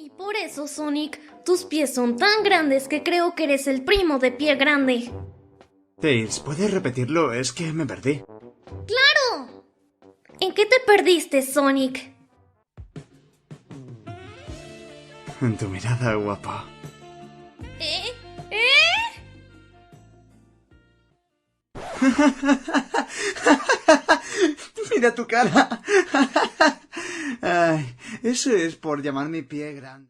Y por eso, Sonic, tus pies son tan grandes que creo que eres el primo de Pie Grande. Tails, ¿puedes repetirlo? Es que me perdí. ¡Claro! ¿En qué te perdiste, Sonic? En tu mirada, guapo. ¿Eh? Mira tu cara. Ay, eso es por llamar mi pie grande.